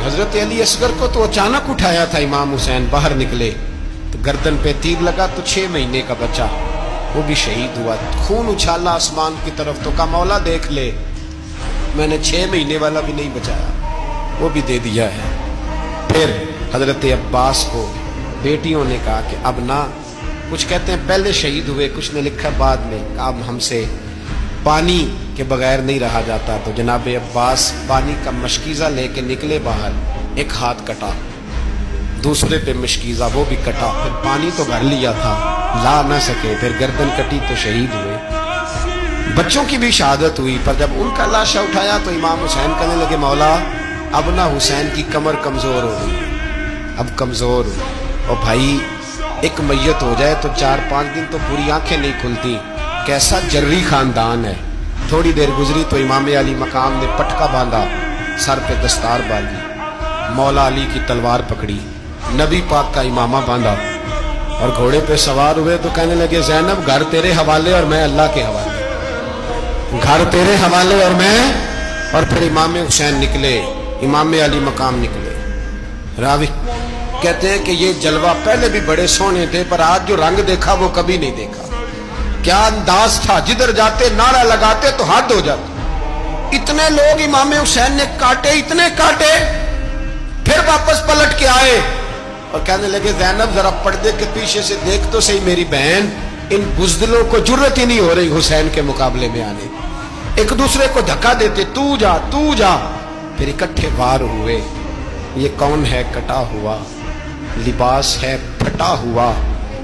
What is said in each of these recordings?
حضرت علی اصغر کو تو اچانک اٹھایا تھا امام حسین، باہر نکلے تو گردن پہ تیر لگا تو 6 مہینے کا بچہ وہ بھی شہید ہوا، خون اچھالا آسمان کی طرف تو کہا مولا دیکھ لے، میں نے 6 مہینے والا بھی نہیں بچایا، وہ بھی دے دیا ہے۔ پھر حضرت عباس کو بیٹیوں نے کہا کہ اب نہ، کچھ کہتے ہیں پہلے شہید ہوئے، کچھ نے لکھا بعد میں، اب ہم سے پانی کے بغیر نہیں رہا جاتا، تو جناب عباس پانی کا مشکیزہ لے کے نکلے باہر، ایک ہاتھ کٹا، دوسرے پہ مشکیزہ وہ بھی کٹا، پھر پانی تو بھر لیا تھا لا نہ سکے، پھر گردن کٹی تو شہید ہوئے۔ بچوں کی بھی شہادت ہوئی، پر جب ان کا لاشا اٹھایا تو امام حسین کہنے لگے مولا اب نہ حسین کی کمر کمزور ہو گئی، اب کمزور ہو، اور بھائی ایک میت ہو جائے تو 4-5 دن تو پوری آنکھیں نہیں کھلتی، کیسا جری خاندان ہے۔ تھوڑی دیر گزری تو امام علی مقام نے پٹکا باندھا، سر پہ دستار باندھی، مولا علی کی تلوار پکڑی، نبی پاک کا امامہ باندھا اور گھوڑے پہ سوار ہوئے تو کہنے لگے زینب گھر تیرے حوالے اور میں اللہ کے حوالے، گھر تیرے حوالے اور میں، اور پھر امام حسین نکلے، امام علی مقام نکلے۔ راوی کہتے ہیں کہ یہ جلوہ پہلے بھی بڑے سونے تھے، پر آج جو رنگ دیکھا وہ کبھی نہیں دیکھا۔ کیا انداز تھا، جدھر جاتے نعرہ لگاتے تو حد ہو جاتی۔ اتنے لوگ امام حسین نے کاٹے، اتنے کاٹے، پھر واپس پلٹ کے آئے اور کہنے لگے زینب ذرا پردے کے پیچھے سے دیکھ تو صحیح میری بہن، ان بزدلوں کو جرت ہی نہیں ہو رہی حسین کے مقابلے میں آنے، ایک دوسرے کو دھکا دیتے، تو جا تو جا، پھر اکٹھے وار ہوئے۔ یہ کون ہے کٹا ہوا، لباس ہے پھٹا ہوا،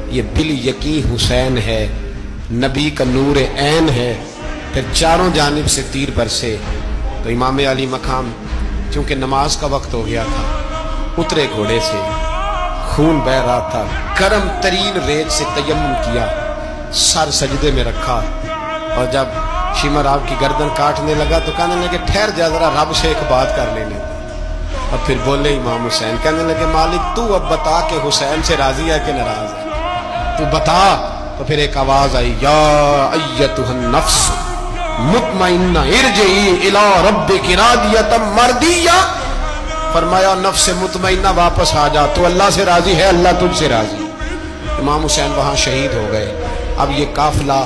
یہ بال یقین حسین ہے، نبی کا نور عین ہے۔ پھر چاروں جانب سے تیر برسے تو امام علی مقام چونکہ نماز کا وقت ہو گیا تھا، اترے گھوڑے سے، خون بہ رہا تھا، گرم ترین ریت سے تیمم کیا، سر سجدے میں رکھا، اور جب شمر آپ کی گردن کاٹنے لگا تو کہنے لگے ٹھہر جا ذرا رب سے ایک بات کر لینے دے۔ اور پھر بولے امام حسین، کہنے لگے مالک تو اب بتا کہ حسین سے راضی ہے کہ ناراض ہے، تو بتا۔ تو پھر ایک آواز آئی، یا ایتھا النفس مطمئنہ ارجعی الی ربک راضیۃ مرضیہ، فرمایا نفس مطمئنہ واپس آ جا، تو اللہ سے راضی ہے، اللہ تجھ سے راضی۔ امام حسین وہاں شہید ہو گئے۔ اب یہ قافلہ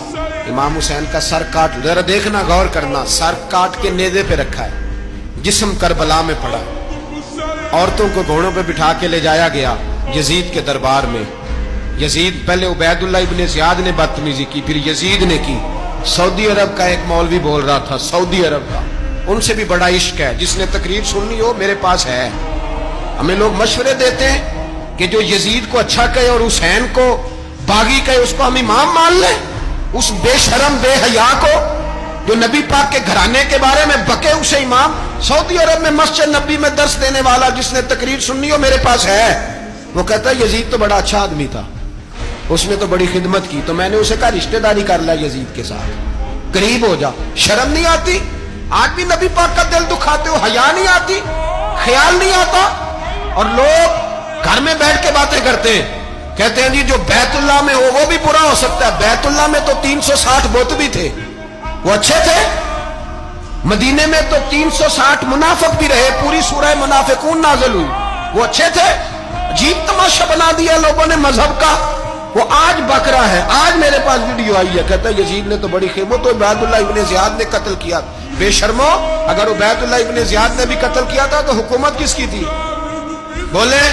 امام حسین کا سر کاٹ، ذرا دیکھنا غور کرنا، سر کاٹ کے نیزے پہ رکھا ہے، جسم کربلا میں پڑا، عورتوں کو گھوڑوں پہ بٹھا کے لے جایا گیا یزید کے دربار میں۔ یزید پہلے عبید اللہ ابن زیاد نے بدتمیزی کی، پھر یزید نے کی۔ سعودی عرب کا ایک مولوی بول رہا تھا، سعودی عرب کا، ان سے بھی بڑا عشق ہے، جس نے تقریر سننی ہو میرے پاس ہے۔ ہمیں لوگ مشورے دیتے ہیں کہ جو یزید کو اچھا کہے اور حسین کو باغی کہے اس کو ہم امام مان لیں، اس بے شرم بے حیا کو جو نبی پاک کے گھرانے کے بارے میں بکے اسے امام۔ سعودی عرب میں مسجد نبی میں درس دینے والا جس نے تقریر سننی ہو میرے پاس ہے، وہ کہتا ہے یزید تو بڑا اچھا آدمی تھا، اس نے تو بڑی خدمت کی، تو میں نے اسے کہا رشتہ داری کر لیا یزید کے ساتھ، قریب ہو جا۔ شرم نہیں آتی؟ آج بھی نبی پاک کا دل دکھاتے ہو، حیا نہیں آتی، خیال نہیں آتا؟ اور لوگ گھر میں بیٹھ کے باتیں کرتے ہیں، کہتے ہیں جی جو بیت اللہ میں ہو وہ بھی برا ہو سکتا ہے۔ بیت اللہ میں تو 360 بت بھی تھے، وہ اچھے تھے۔ مدینے میں تو 360 منافق بھی رہے، پوری سورہ منافقون نازل ہوئی، وہ اچھے تھے۔ عجیب تماشا بنا دیا لوگوں نے مذہب کا۔ وہ آج بکرا ہے، آج میرے پاس ویڈیو آئی ہے، کہتا ہے یزید نے تو بڑی خدمت، تو عبید اللہ ابن زیاد نے قتل کیا۔ بے شرمو، اگر عبید اللہ ابن زیاد نے بھی قتل کیا تھا تو حکومت کس کی تھی؟ بولیں،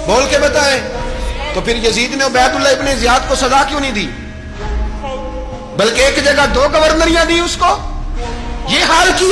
بول کے بتائیں۔ تو پھر یزید نے عبید اللہ ابن زیاد کو سزا کیوں نہیں دی، بلکہ ایک جگہ 2 گورنریاں دی اس کو؟ یہ حال کیا۔